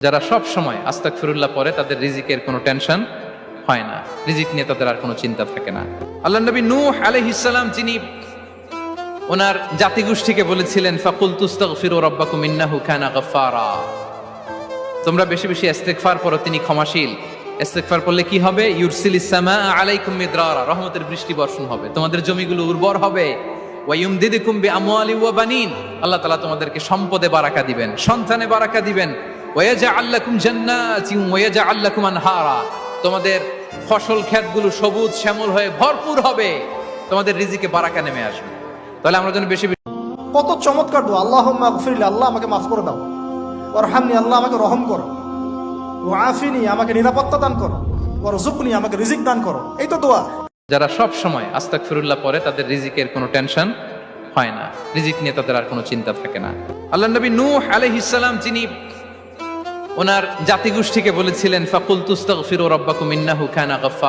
যারা সব সময় আস্তাগফিরুল্লাহ পড়ে তাদের রিজিকের কোনো টেনশন হয় না, রিজিক নিয়ে তাদের আর কোনো চিন্তা থাকে না। আল্লাহ নবী নূহ আলাইহিস সালাম যিনি ওনার জাতিগোষ্ঠীকে বলেছিলেন ফাকুলতু আস্তাগফিরু রাব্বাকুম ইন্নাহু কানা গাফফারা, তোমরা বেশি বেশি ইস্তেগফার পড়ো, তিনি ক্ষমাশীল। ইস্তেগফার পড়লে কি হবে? ইউরসিলিস সামাআ আলাইকুম মিদরারা, রহমতের বৃষ্টি বর্ষণ হবে, তোমাদের জমিগুলো উর্বর হবে। ওয়া ইউমদিদুকুম বিআমওয়ালি ওয়া বানিন, আল্লাহ তাআলা তোমাদেরকে সম্পদে বারাকা দিবেন, সন্তানে বারাকা দিবেন। ওয়া ইয়াজআল লাকুম জান্নাতিন ওয়া ইয়াজআল লাকুম আনহারা, তোমাদের ফসল ক্ষেতগুলো সবুজ শ্যামল হয়ে ভরপুর হবে, তোমাদের রিজিকে বারাকা নেমে আসবে। তাহলে আমরা যেন বেশি বেশি কত চমৎকার দোয়া, আল্লাহুম্মা গফিরলি, আল্লাহ আমাকে মাফ করে দাও, ওয়ারহামনি, আল্লাহ আমাকে রহম করো, ওয়াআফিনি, আমাকে নিরাপত্তা দান করো, ওয়ারযুকনি, আমাকে রিজিক দান করো। এই তো দোয়া। যারা সব সময় আস্তাগফিরুল্লাহ পড়ে তাদের রিজিকের কোনো টেনশন হয় না, রিজিক নিয়ে তাদের আর কোনো চিন্তা থাকে না। আল্লাহ নবী নূহ আলাইহিস সালাম যিনি ওনার জাতিগোষ্ঠীকে বলেছিলেন ফাকুলতু আস্তাগফিরু রাব্বাকুম ইন্নাহু কানা গাফফারা।